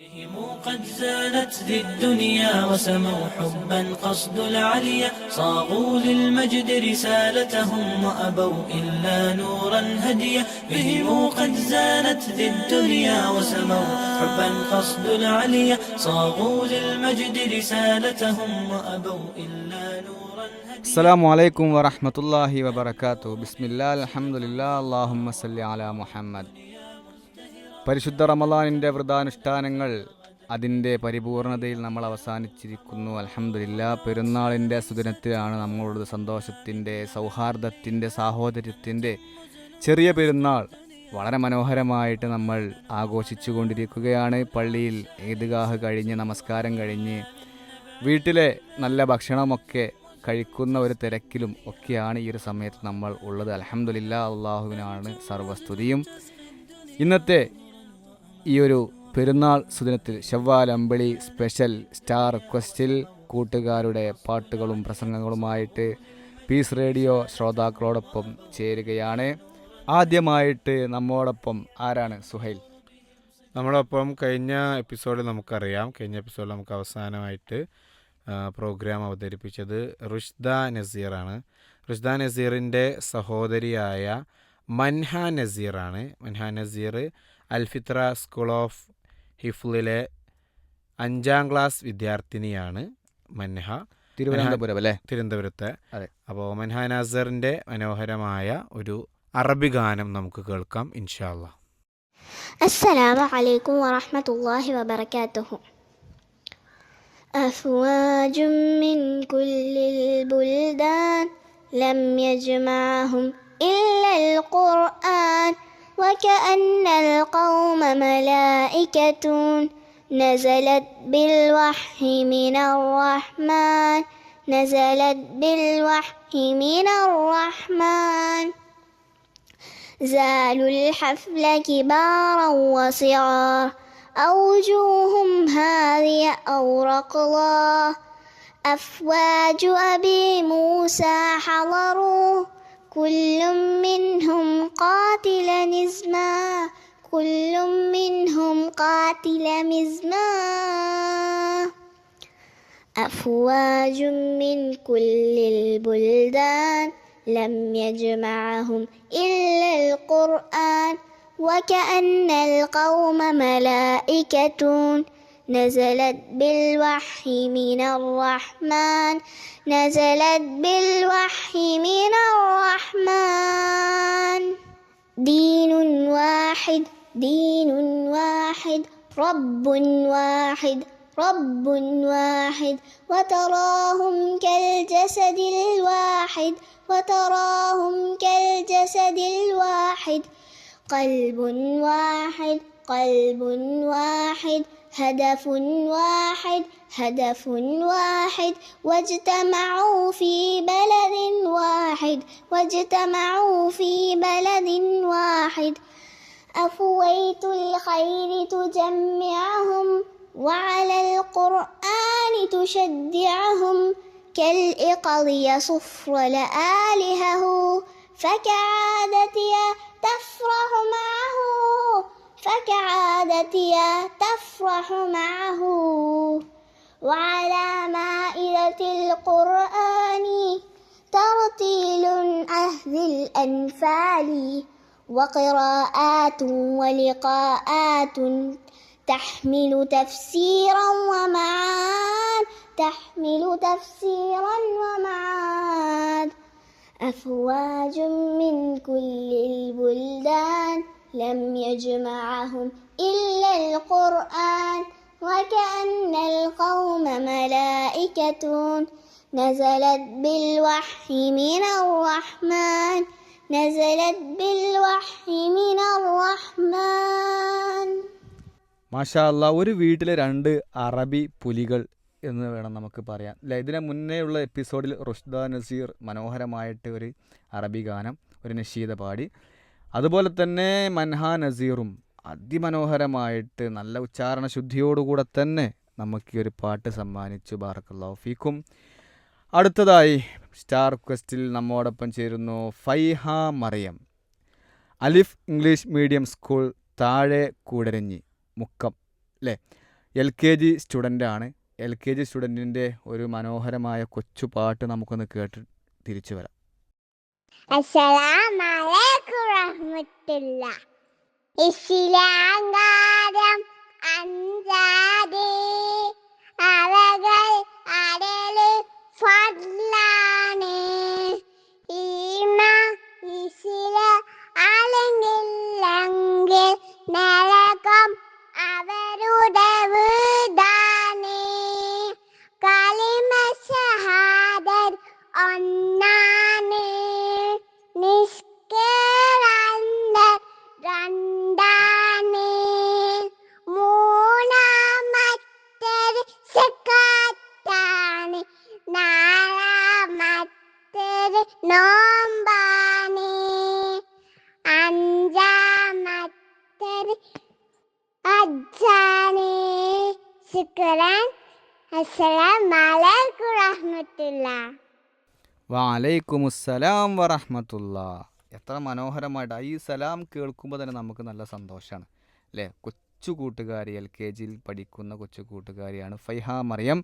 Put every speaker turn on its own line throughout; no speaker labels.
بهم قد زانت ذي الدنيا وسموا حبا قصد العليا صاغوا للمجد رسالتهم وأبوا إلا نورا هديا بهم قد زانت ذي الدنيا وسموا حبا قصد العليا صاغوا للمجد رسالتهم وأبوا إلا نورا هديا.
അസ്സലാമു അലൈക്കും വറഹ്മത്തുള്ളാഹി വബറകാതുഹു. ബിസ്മില്ലാ അൽഹംദുലില്ലാ അല്ലാഹുമ്മ സല്ലി അലാ മുഹമ്മദ്. പരിശുദ്ധ റമളാനിൻ്റെ വ്രതാനുഷ്ഠാനങ്ങൾ അതിൻ്റെ പരിപൂർണതയിൽ നമ്മൾ അവസാനിച്ചിരിക്കുന്നു. അൽഹംദുലില്ലാ. പെരുന്നാളിൻ്റെ സുദിനത്തിലാണ് നമ്മളുടെ സന്തോഷത്തിൻ്റെ, സൗഹാർദ്ദത്തിൻ്റെ, സാഹോദര്യത്തിൻ്റെ ചെറിയ പെരുന്നാൾ വളരെ മനോഹരമായിട്ട് നമ്മൾ ആഘോഷിച്ചു കൊണ്ടിരിക്കുകയാണ്. പള്ളിയിൽ ഈദ്ഗാഹ് കഴിഞ്ഞ്, നമസ്കാരം കഴിഞ്ഞ്, വീട്ടിലെ നല്ല ഭക്ഷണമൊക്കെ കഴിക്കുന്ന ഒരു തിരക്കിലും ഒക്കെയാണ് ഈ ഒരു സമയത്ത് നമ്മൾ ഉള്ളത്. അൽഹംദുലില്ലാ, അള്ളാഹുവിനാണ് സർവ്വസ്തുതിയും. ഇന്നത്തെ ഈ ഒരു പെരുന്നാൾ സുദിനത്തിൽ ശവ്വാൽ അമ്പളി സ്പെഷ്യൽ സ്റ്റാർ റിക്വസ്റ്റിൽ കൂട്ടുകാരുടെ പാട്ടുകളും പ്രസംഗങ്ങളുമായിട്ട് പീസ് റേഡിയോ ശ്രോതാക്കളോടൊപ്പം ചേരുകയാണ്. ആദ്യമായിട്ട് നമ്മോടൊപ്പം ആരാണ്? സുഹൈൽ.
നമ്മളൊപ്പം കഴിഞ്ഞ എപ്പിസോഡിൽ നമുക്ക് അവസാനമായിട്ട് പ്രോഗ്രാം അവതരിപ്പിച്ചത് റുഷ്ദ നസീറാണ്. റുഷ്ദ നസീറിൻ്റെ സഹോദരിയായ Manha നസീറാണ്. Manha Naseer അൽഫിത്ര school of ഹിഫ്ലിലെ 5ാം class വിദ്യാർത്ഥിനിയാണ്. മൻഹ
തിരുവനന്തപുരം അല്ലേ?
തിരുവനന്തപുരത്തെ.
അതെ.
അപ്പോൾ മൻഹ നസീറിൻ്റെ മനോഹരമായ ഒരു അറബി ഗാനം നമുക്ക് കേൾക്കാം ഇൻഷാ അല്ലാ.
السلام عليكم ورحمة الله وبركاته. أفواج من كل البلدان لم يجمعهم إلا القرآن وكأن القوم ملائكة نزلت بالوحي من الرحمن نزلت بالوحي من الرحمن زالوا الحفل كبارا وصغار أوجوهم هادية أو رقضا أفواج أبي موسى حضروا كل منهم قاتل نزما كل منهم قاتل مزما أفواج من كل البلدان لم يجمعهم إلا القرآن وكأن القوم ملائكة نزلت بالوحي من الرحمن نزلت بالوحي من الرحمن دين واحد دين واحد رب واحد رب واحد وتراهم كالجسد الواحد وتراهم كالجسد الواحد قلب واحد قلب واحد هدف واحد هدف واحد واجتمعوا في بلد واحد واجتمعوا في بلد واحد أفويت الخير تجمعهم وعلى القرآن تشجعهم كالإقض يصفر لآلهه فكعادتي تفرح معه فكعادتي تفرح معه وعلى مائدة القرآن ترتيل عهد الأنفال وقراءات ولقاءات تحمل تفسيرا ومعان تحمل تفسيرا ومعان أفواج من كل البلدان لم يجمعهم إلا القرآن وكأن القوم ملائكة نزلت بالوحي من الرحمن نزلت بالوحي من الرحمن.
മാഷാ അല്ലാ. ഒരു വീട്ടിലെ 2 അറബി പുലികൾ എന്ന് വേണം നമുക്ക് പറയാം അല്ലേ? ഇതിന് മുന്നേയുള്ള എപ്പിസോഡിൽ റുഷ്ദ നസീർ മനോഹരമായിട്ട് ഒരു അറബി ഗാനം, ഒരു നഷീദ പാടി. അതുപോലെ തന്നെ മൻഹ നസീറും അതിമനോഹരമായിട്ട് നല്ല ഉച്ചാരണ ശുദ്ധിയോടുകൂടെ തന്നെ നമുക്ക് ഈ ഒരു പാട്ട് സമ്മാനിച്ചു. ബാറക്കല്ലാഹു ഫീക്കും. അടുത്തതായി സ്റ്റാർ ക്വസ്റ്റിൽ നമ്മോടൊപ്പം ചേരുന്നു ഫൈഹ മറിയം. അലിഫ് ഇംഗ്ലീഷ് മീഡിയം സ്കൂൾ, താഴെ കൂടരഞ്ഞി, മുക്കം അല്ലേ? LKG സ്റ്റുഡൻ്റാണ്. LKG സ്റ്റുഡൻറ്റിൻ്റെ ഒരു മനോഹരമായ കൊച്ചു പാട്ട് നമുക്കൊന്ന് കേട്ട് തിരിച്ചു വരാം.
അസ്സലാമലൈക്കും വറഹ്മത്തുള്ളാ. ഇസ്ലാംഗാരം അഞ്ചാതെ അവകൾ അടല് ഫദ്ലാണ്. ഈമാൻ ഇസ്ല അലങ്കില്ലെങ്കിൽ നരകം അവരുടെ വീടാണ്. കലിമ ഷഹാദത്ത് ഒന്നാണ്, നിഷ്കേളങ്ങൾ രണ്ടാണ്, മൂന്നാമത്തേത് സക്കാത്താണ്, നാലാമത്തേത് നോമ്പാണ്, അഞ്ചാമത്തേത് ഹജ്ജാണ്. ശുക്രൻ. അസ്സലാമലൈക്കും വറഹ്മത്തുള്ളാഹി.
വലൈക്കുമുസ്സലാം വറഹ്മത്തുള്ളാ. എത്ര മനോഹരമായിട്ട് ഈ സലാം കേൾക്കുമ്പോൾ തന്നെ നമുക്ക് നല്ല സന്തോഷമാണ് അല്ലേ. കൊച്ചു കൂട്ടുകാരി, LKGയിൽ പഠിക്കുന്ന കൊച്ചു കൂട്ടുകാരിയാണ് ഫൈഹ മറിയം.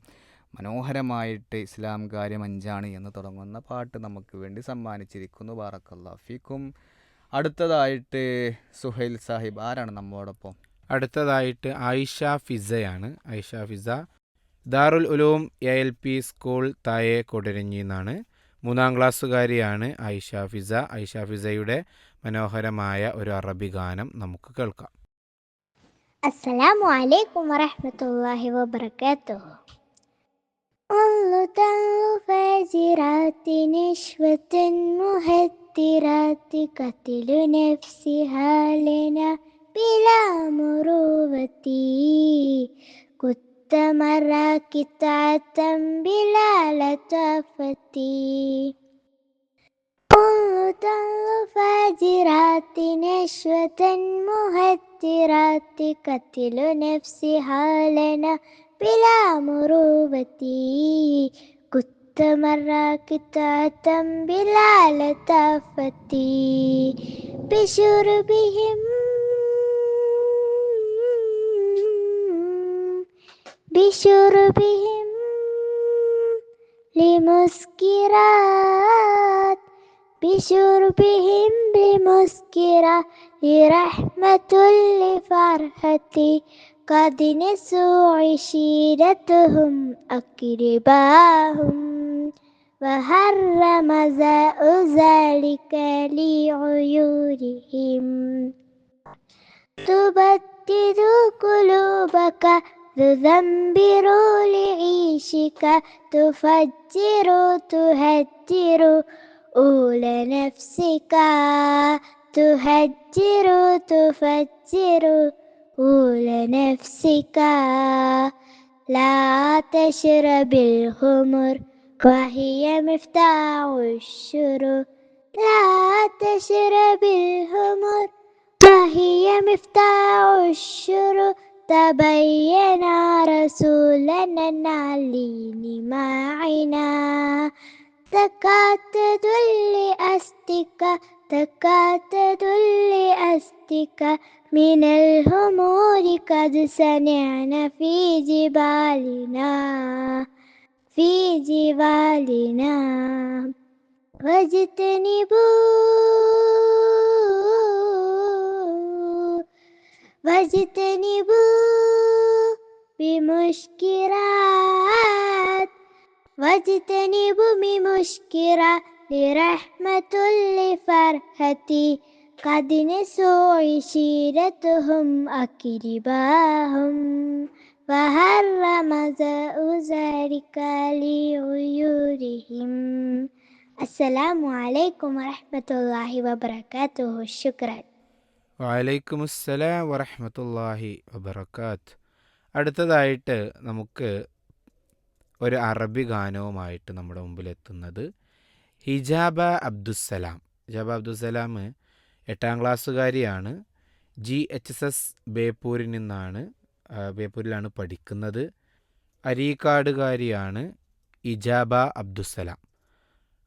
മനോഹരമായിട്ട് ഇസ്ലാം കാര്യം അഞ്ചാണ് എന്ന് തുടങ്ങുന്ന പാട്ട് നമുക്ക് വേണ്ടി സമ്മാനിച്ചിരിക്കുന്നു. ബാറക്കല്ലാഹു ഫീക്കും. അടുത്തതായിട്ട് സുഹൈൽ സാഹിബ് ആരാണ് നമ്മോടൊപ്പം?
അടുത്തതായിട്ട് ആയിഷ ഫിസയാണ്. ആയിഷ ഫിസ ദാറുൽ ഉലൂം ALP സ്കൂൾ തായെ കൊടരഞ്ഞി എന്നാണ്. 3ാം ക്ലാസ്സുകാരിയാണ് ആയിഷ ഫിസ. ആയിഷ ഫിസയുടെ മനോഹരമായ ഒരു അറബി ഗാനം നമുക്ക് കേൾക്കാം.
അസ്സലാമു അലൈക്കും വറഹ്മത്തുള്ളാഹി വബറകാതുഹു. فاجرات نشوة مهدرات قتل نفسها لنا بلا مروة كنت مرة كتعة بلا لطافة فاجرات نشوة مهدرات قتل نفسها لنا بلا مروة كنت مرة كتعة بلا لطافة بشربهم لمسكرات بشربهم لمسكرات لرحمة لفرحتي قد نسوا عشيرتهم أقرباهم وحرم ذلك لعيونهم تبدد قلوبك تذنبر لعيشك تفجر تهجر أولى نفسك تهجر تفجر أولى نفسك لا تشرب الخمر وهي مفتاح الشر لا تشرب الخمر وهي مفتاح الشر تبين رسولنا العليم معنا تكاتد لأستك من الهمور قد سنعنا في جبالنا واجتنبوا بمشكرات لرحمة لفرحتي قد نسوا عشيرتهم أقرباهم وحرم ذلك لعيونهم. السلام عليكم ورحمة الله وبركاته. شكرا.
വലൈക്കുമുസ്സലാം വറഹ്മത്തുള്ളാഹി വബറകാത്ത്. അടുത്തതായിട്ട് നമുക്ക് ഒരു അറബി ഗാനവുമായിട്ട് നമ്മുടെ മുമ്പിലെത്തുന്നത് ഹിജാബ അബ്ദുസ്സലാം. ഹിജാബ അബ്ദുസ്സലാം 8ാം ക്ലാസ്സുകാരിയാണ്. GHSS ബേപ്പൂരിലാണ് പഠിക്കുന്നത്. അരീക്കാടുകാരിയാണ് ഇജാബ അബ്ദുസ്സലാം.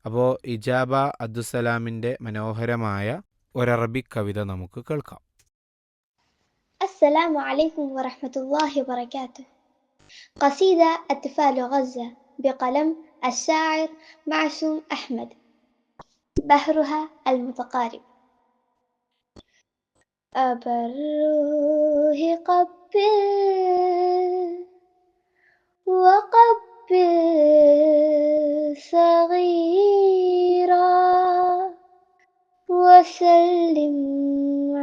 അപ്പോൾ ഇജാബ അബ്ദുസ്സലാമിൻ്റെ മനോഹരമായ ഒരറബിക് കവിത നമുക്ക് കേൾക്കാം.
السلام عليكم ورحمة الله وبركاته. قصيدة أطفال غزة بقلم الشاعر معصوم أحمد. بحرها المتقارب. أبا الروح قبل وقبل صغيرا وسلم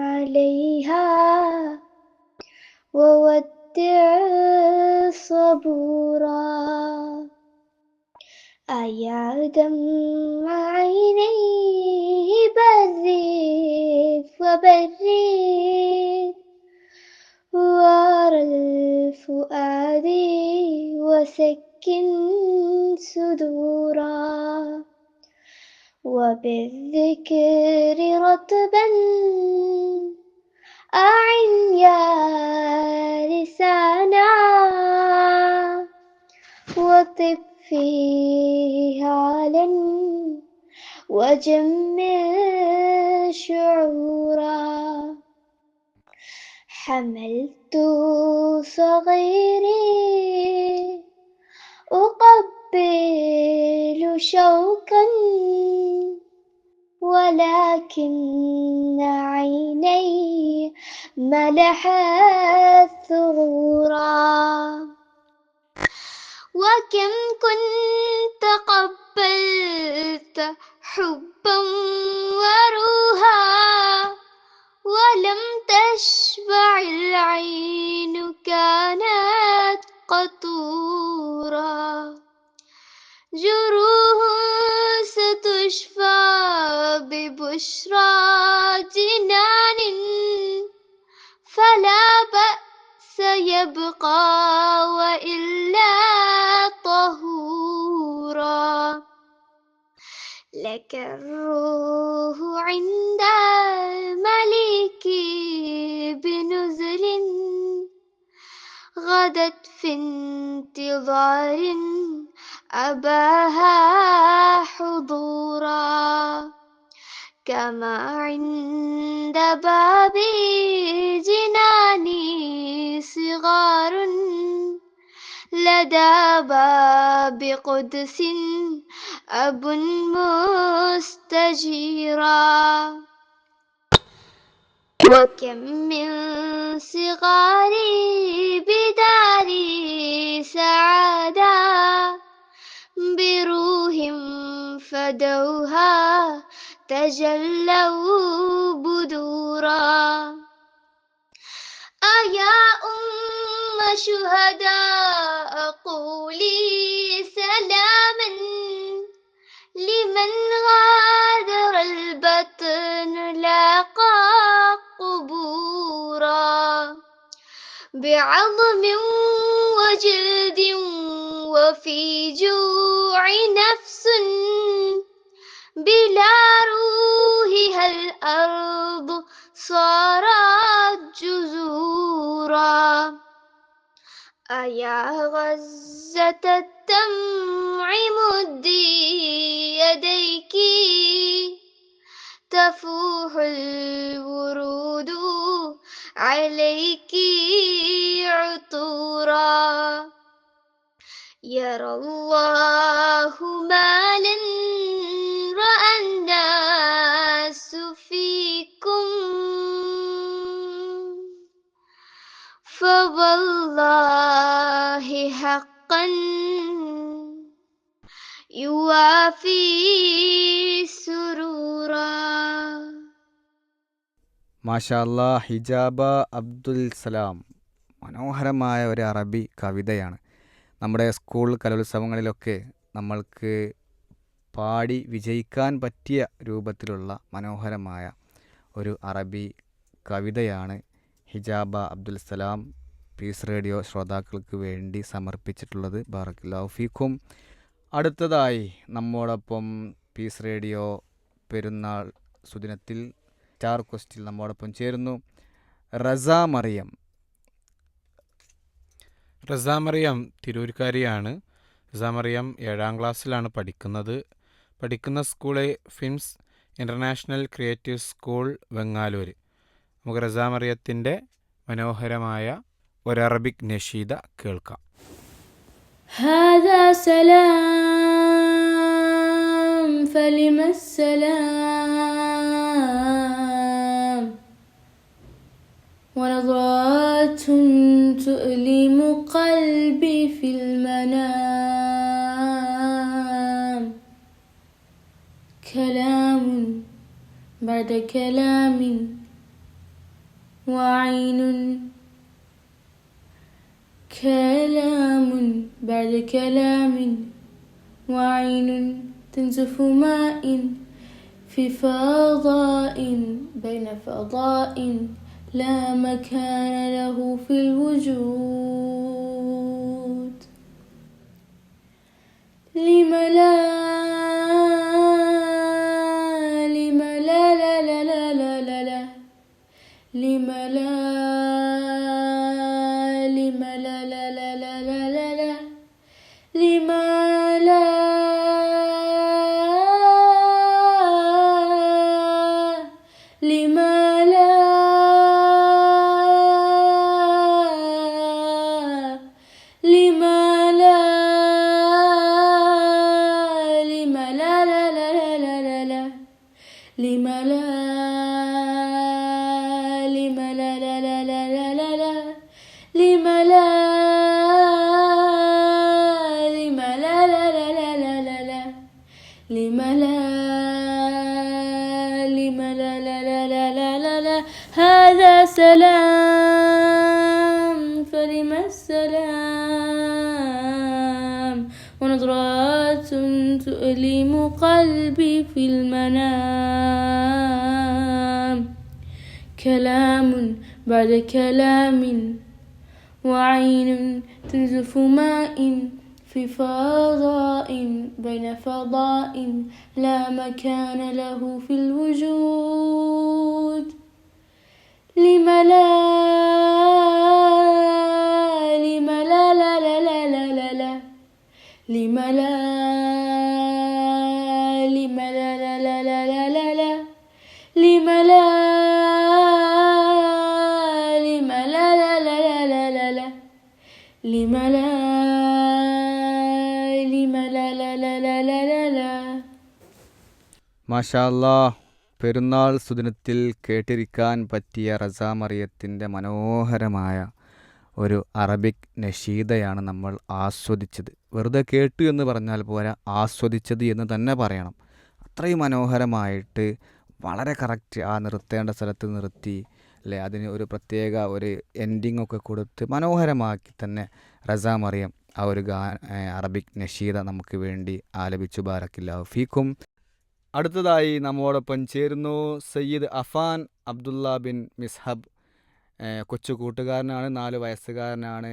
عليها وودع صبورا. أيا دمع عينيه برد وبرد وارى الفؤاد وسكن صدورا. وبالذكر رطبا أعن يا لسانا وطب فيه عالا وجمل شعورا. حملت صغيري أقبل شوقا ولكن عيني ملحت ثغورا. وكم كنت قبلت حبا وروها ولم تشبع العين كانت قطورا. جروح ستشفى ببشرى جنان فلا بأس يبقى وإلا طهورا. لك الروح عند الملك بنزل غدت في انتظار أباها حضورا. كما عند باب جناني صغار لدى باب قدس أب مستجيرا. وكم من صغاري بداري سعادة بروح فدوها تجلوا بدورا. أيا أم شهداء قولي سلاما لمن غادر البطن لاقى قبورا. بعظم وجلد وفي جوع نفس بلا روحها الأرض صارت جزورا. أيا غزة الدمع مدي يديك تفوح الورود عليك عطورا. يرى الله ما لن رأى الناس فيكم فوالله حقا يوافي سرورا.
മാഷാ അല്ലാ. ഹിജാബ അബ്ദുൽ സലാം മനോഹരമായ ഒരു അറബി കവിതയാണ്. നമ്മുടെ സ്കൂൾ കലോത്സവങ്ങളിലൊക്കെ നമ്മൾക്ക് പാടി വിജയിക്കാൻ പറ്റിയ രൂപത്തിലുള്ള മനോഹരമായ ഒരു അറബി കവിതയാണ് ഹിജാബ അബ്ദുൽ സലാം പീസ് റേഡിയോ ശ്രോതാക്കൾക്ക് വേണ്ടി സമർപ്പിച്ചിട്ടുള്ളത്. ബാറക്കല്ലാഹു ഫീക്കും. അടുത്തതായി നമ്മോടൊപ്പം പീസ് റേഡിയോ പെരുന്നാൾ സുദിനത്തിൽ സ്റ്റാർ ക്വസ്റ്റിൽ നമ്മോടൊപ്പം ചേരുന്നു റസ മറിയം.
റസാമറിയം തിരൂർക്കാരിയാണ്. റസാമറിയം 7ാം ക്ലാസ്സിലാണ് പഠിക്കുന്ന school FIMS international creative school Vengalloor. നമുക്ക് റസാമറിയത്തിൻ്റെ മനോഹരമായ ഒരു അറബിക് നഷീദ കേൾക്കാം.
هذا سلام فلم السلام ونظرات تؤلم قلبي في المنام كلام بعد كلام وعين كلام بعد كلام وعين تنزف ماء في فضاء بين فضاء لا مكان له في الوجود لم لا لم لا لا لا لا لا لا لا لم لا لم لا لا لا لا لا لا لا لم لا لم لا لم لا لم لا لا لا لا لا لا لم لا لم لا لا لا لا لا لا لا لم لا لم لا لا لا لا لا لا لا لم لا لم لا لا لا لا لا لا لا هذا سلام فلم السلام ونظرات تؤلم قلبي في المنام كلام بعد كلام وعين تنزف ماء في فضاء بين فضاء لا مكان له في الوجود لم لا لم لا لا لا لا لا لا لا لم لا لم لا لا لا لا لا لا لا لم لا لم لا لا لا لا لا لا لا لم لا لم لا لا لا لا لا لا لا
മാഷാ അല്ലാ, പെരുന്നാൾ സുദിനത്തിൽ കേട്ടിരിക്കാൻ പറ്റിയ റസാ മറിയത്തിൻ്റെ മനോഹരമായ ഒരു അറബിക് നഷീദയാണ് നമ്മൾ ആസ്വദിച്ചത്. വെറുതെ കേട്ടു എന്ന് പറഞ്ഞാൽ പോരാ, ആസ്വദിച്ചത് എന്ന് തന്നെ പറയണം. അത്രയും മനോഹരമായിട്ട് വളരെ കറക്റ്റ് ആ നിർത്തേണ്ട സ്ഥലത്ത് നിർത്തി അല്ലേ, അതിന് ഒരു പ്രത്യേക ഒരു എൻഡിങ് ഒക്കെ കൊടുത്ത് മനോഹരമാക്കി തന്നെ റസാ മറിയം ആ ഒരു അറബിക് നഷീദ നമുക്ക് വേണ്ടി ആലപിച്ചു. ബാറക്കില്ലാഹു ഫീക്കും. അടുത്തതായി നമ്മോടൊപ്പം ചേരുന്നു സയ്യിദ് അഫാൻ അബ്ദുള്ള ബിൻ മിസ്ഹബ്. കൊച്ചു കൂട്ടുകാരനാണ്, 4 വയസ്സുകാരനാണ്.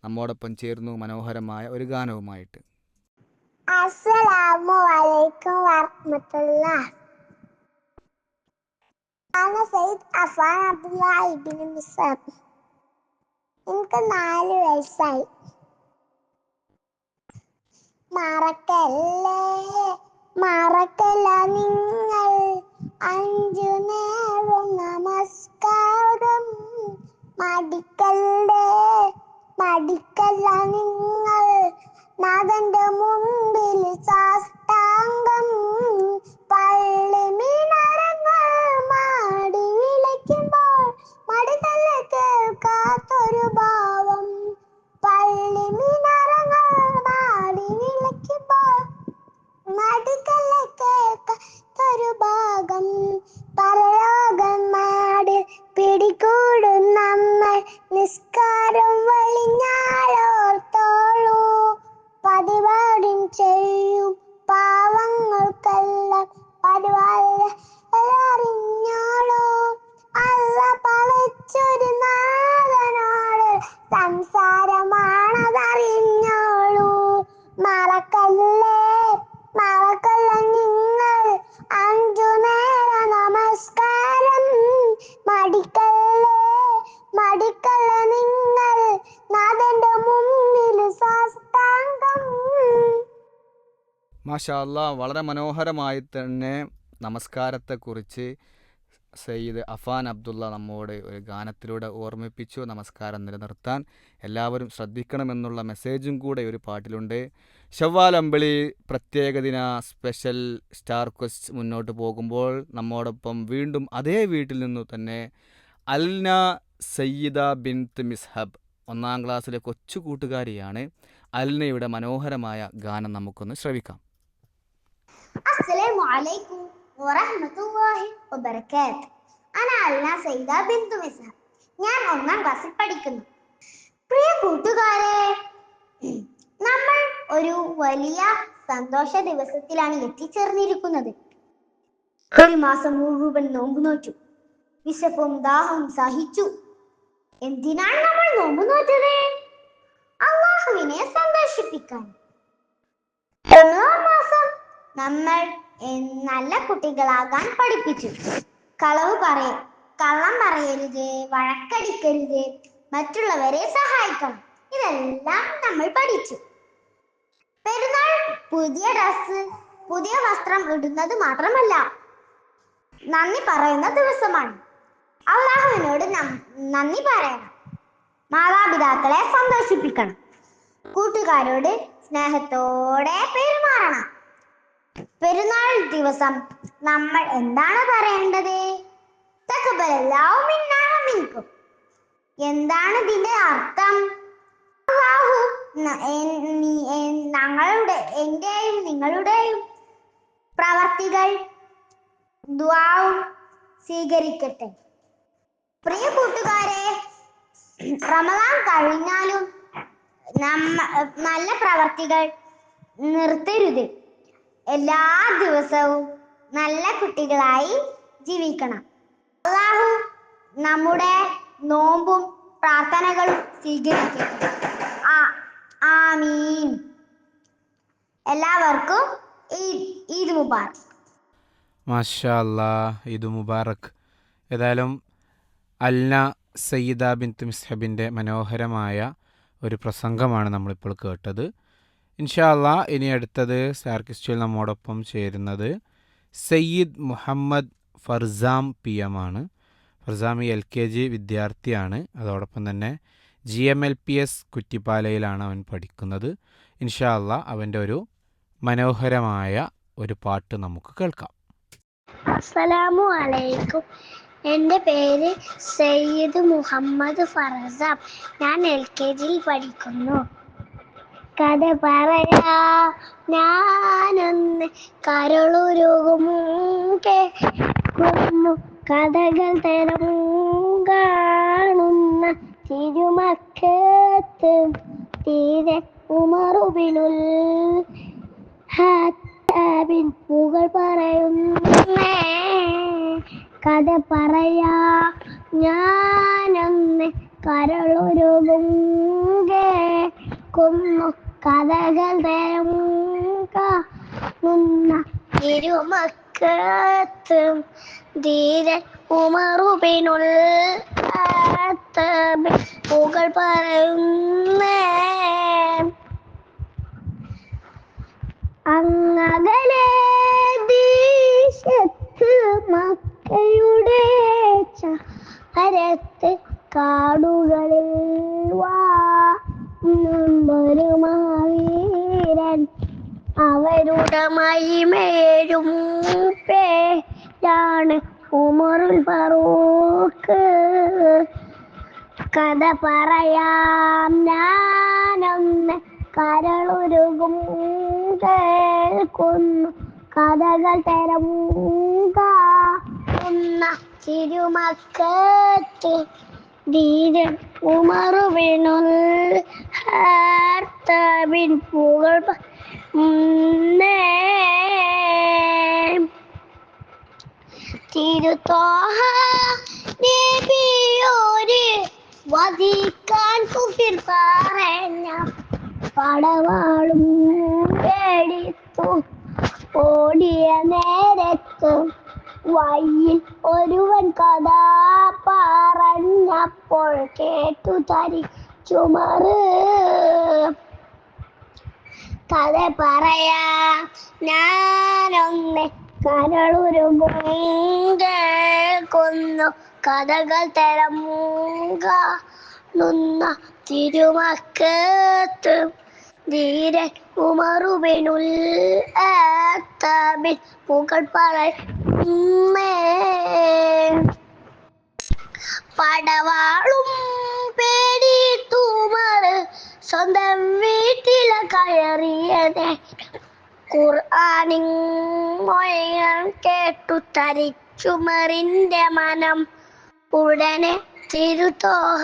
നമ്മോടൊപ്പം ചേരുന്നു മനോഹരമായ ഒരു ഗാനവുമായിട്ട്.
അസ്സലാമു അലൈക്കും വറഹ്മത്തുള്ളാഹി. ആണ് സയ്യിദ് അഫാൻ അബ്ദുള്ള ഇബ്നു മിസ്ഹബ്. എനിക്ക് 4 വയസ്സായി. മറക്കല്ലേ മറക്കല്ല നിങ്ങൾ 5 നേരം നമസ്കാരം. മടിക്കല്ലേ മടിക്കല്ല നിങ്ങൾ നാഥന്റെ മുമ്പിൽ സാഷ്ടാംഗം. പള്ളി മിനാരങ്ങൾ മാടി വിളിക്കുമ്പോൾ മടിക്കല്ലേ കേൾക്കാത്തൊരു ഭാവം. പള്ളി മിനാരങ്ങൾ മാടി വിളിക്കുമ്പോൾ മടിക്കല്ലേ കേൾക്കാത്തൊരു ഭാഗം. പരലോകം നാട് പിടികൂടും നമ്മൾ നിസ്കാരം വലിഞ്ഞാലോർത്തോളൂ. പതിവാടും ചെയ്യും പാവങ്ങൾക്കെല്ലാം പതിവാറിഞ്ഞോളൂ. അല്ല പളച്ചൊരു നാഥനോട് സംസാരമാണതറിഞ്ഞോളൂ. മറക്കല്ലേ മറക്കല്ല നിങ്ങൾ 5 നേര നമസ്കാരം. മടിക്കല്ലേ മടിക്കല്ല നിങ്ങൾ നാഥന്റെ മുന്നിൽ സാഷ്ടാംഗം.
മാഷാ അല്ലാ, വളരെ മനോഹരമായി തന്നെ നമസ്കാരത്തെക്കുറിച്ച് സയ്യിദ് അഫാൻ അബ്ദുള്ള നമ്മോട് ഒരു ഗാനത്തിലൂടെ ഓർമ്മിപ്പിച്ചു നമസ്കാരം നിലനിർത്താൻ എല്ലാവരും ശ്രദ്ധിക്കണമെന്നുള്ള മെസ്സേജും കൂടെ ഒരു പാട്ടിലുണ്ട്. ഷവ്വാൽ അമ്പിളി പ്രത്യേകദിന സ്പെഷ്യൽ സ്റ്റാർ ക്വസ്റ്റ് മുന്നോട്ട് പോകുമ്പോൾ നമ്മോടൊപ്പം വീണ്ടും അതേ വീട്ടിൽ നിന്നു തന്നെ അൽന സയ്യിദ ബിൻത്ത് മിസ്ഹബ് 1-ാം ക്ലാസ്സിലെ കൊച്ചു കൂട്ടുകാരിയാണ്. അൽനയുടെ മനോഹരമായ ഗാനം നമുക്കൊന്ന് ശ്രവിക്കാം.
السلام عليكم ورحمة الله وبركاته. أنا ألنا سيدة بنت مسهب. ഞാൻ 1-ാം ക്ലാസ്സിൽ പഠിക്കുന്നു. പ്രിയ കൂട്ടുകാരെ, നമ്മൾ ഒരു വലിയ സന്തോഷ ദിവസത്തിലാണ് എത്തിച്ചേർന്നിരിക്കുന്നത്. ഒരു മാസം മുഴുവൻ നോമ്പ് നോറ്റു, വിശപ്പും ദാഹവും സഹിച്ചു. എന്തിനാണ് നമ്മൾ നോമ്പ് നോറ്റത്? അല്ലാഹുവിനെ സന്തോഷിപ്പിക്കാൻ. റമളാൻ മാസം നമ്മൾ നല്ല കുട്ടികളാകാൻ പഠിപ്പിച്ചു. കള്ളം പറയരുത്, വഴക്കടിക്കരുത്, മറ്റുള്ളവരെ സഹായിക്കണം. ഇതെല്ലാം നമ്മൾ പഠിച്ചു. പെരുന്നാൾ പുതിയ വസ്ത്രം ഇടുന്നത് മാത്രമല്ല, നന്ദി പറയുന്ന ദിവസമാണ്. അള്ളാഹുവിനോട് നന്ദി പറയണം, മാതാപിതാക്കളെ സന്തോഷിപ്പിക്കണം, കൂട്ടുകാരോട് സ്നേഹത്തോടെ പെരുമാറണം. പെരുന്നാൾ ദിവസം നമ്മൾ എന്താണ് പറയേണ്ടത്? തഖബ്ബലല്ലാഹു മിന്നാ വമിൻകും. എന്താണ് ഇതിന്റെ അർത്ഥം? അല്ലാഹു എന്റെയും നിങ്ങളുടെയും പ്രവർത്തികൾ ദുആവും സ്വീകരിക്കട്ടെ. പ്രിയ കൂട്ടുകാരെ, റമദാൻ കഴിഞ്ഞാലും നല്ല പ്രവർത്തികൾ നിർത്തരുത്. എല്ലാ ദിവസവും നല്ല കുട്ടികളായി ജീവിക്കണം. അല്ലാഹു നമ്മുടെ നോമ്പും പ്രാർത്ഥനകളും സ്വീകരിക്കട്ടെ. ആമീൻ. എല്ലാവർക്കും ഈദ് മുബാറക്.
മാഷാ അല്ലാ, ഈദ് മുബാറക്. ഏതായാലും അൽന സയ്യിദ ബിൻത്ത് മിസ്ഹബിൻ്റെ മനോഹരമായ ഒരു പ്രസംഗമാണ് നമ്മളിപ്പോൾ കേട്ടത്. ഇൻഷാ അല്ലാ, ഇനി അടുത്തത് സ്റ്റാർ ക്വസ്റ്റിൽ നമ്മോടൊപ്പം ചേരുന്നത് സയ്യിദ് മുഹമ്മദ് ഫർസാം PM ആണ്. ഫർസാം LKG വിദ്യാർത്ഥിയാണ്. അതോടൊപ്പം തന്നെ GMLPS കുറ്റിപ്പാലയിലാണ് അവൻ പഠിക്കുന്നത്. ഇൻഷാ അല്ലാ, അവൻ്റെ ഒരു മനോഹരമായ ഒരു പാട്ട് നമുക്ക് കേൾക്കാം.
അസ്സലാമു അലൈക്കും. എൻ്റെ പേര് സയ്യിദ് മുഹമ്മദ് ഫർസാം. ഞാൻ LKG പഠിക്കുന്നു. കഥ പറയാ ഞാനൊന്ന് കരളുരുകും കേൾക്കുന്നു, കഥകൾ തരം കാണുന്ന തിരുമക്കത്ത് തീരെ ഉമറുബിനുൽ ഖത്താബിൻ പുകൾ പറയുന്നേ. കഥ പറയാ ഞാനൊന്ന് കരളുരുകും കേൾക്കുന്നു, കഥകൾ തരം കാണുന്ന തിരുമക്കത്ത് ധീരൻ ഉമറുബിനുൽ ഖത്താബിൻ പുകൾ പറയുന്നേ. അങ്ങകലെ ദേശത്ത് മക്കയുടെ ചാരത്ത് കാടുകളിൽ വാഴുന്നൊരു മഹാവീരൻ, അവരുടെ മഹിമേഴും പേരാണ് ഉമറുൽ ഫാറൂഖ്. കഥ പറയാം ഞാനൊന്ന് കരളുരുകും കേൾക്കുന്നു, കഥകൾ തരം കാണുന്ന തിരുമക്കത്ത് ധീരൻ ഉമറുബിനുൽ ഖത്താബിൻ പുകൾ തിരുത്വാഹ നബിയോര് വധിക്കാൻ കുഫിർ പറഞ്ഞ പടവാളും എടുത്തു ഓടിയ നേരത്ത് വഴിയിൽ ഒരുവൻ കഥ പറഞ്ഞപ്പോൾ കേട്ടു തരിച്ചുമറ്. കഥ പറയാ ഞാനൊന്ന് കരളുരുകും കേൾക്കുന്നു കഥകൾ തരമുന്ന തിരുമക്കത്ത് ധീരൻ ഉമറുബിനുൽ ഖത്താബിൻ പുകൾ പറയുന്നേ. പടവാളും പേടിത്തുമറ് സ്വന്തം വീട്ടില കയറിയതേ. ഖുർആനിൻ മൊഴികൾ കേട്ടു തരിച്ചുമറിന്റെ മനം. ഉടനെ തിരുത്തോഹ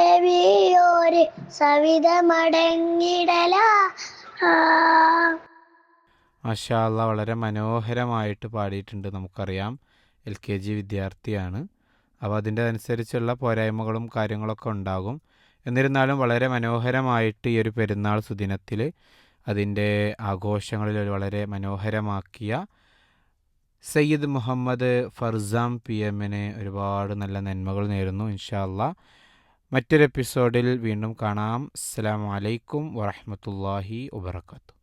എവിയോര് സവിതമടങ്ങിടല.
മാഷാ അല്ലാ, വളരെ മനോഹരമായിട്ട് പാടിയിട്ടുണ്ട്. നമുക്കറിയാം LKG വിദ്യാർത്ഥിയാണ്. അപ്പോൾ അതിൻ്റെ അനുസരിച്ചുള്ള പോരായ്മകളും കാര്യങ്ങളൊക്കെ ഉണ്ടാകും. എന്നിരുന്നാലും വളരെ മനോഹരമായിട്ട് ഈ ഒരു പെരുന്നാൾ സുദിനത്തിൽ അതിൻ്റെ ആഘോഷങ്ങളിൽ വളരെ മനോഹരമാക്കിയ സയ്യിദ് മുഹമ്മദ് ഫർസാം PM ഒരുപാട് നല്ല നന്മകൾ നേരുന്നു. ഇൻഷാ അല്ലാ മറ്റൊരു എപ്പിസോഡിൽ വീണ്ടും കാണാം. അസ്സലാമു അലൈക്കും വറഹ്മത്തുള്ളാഹി വബറകാതുഹു.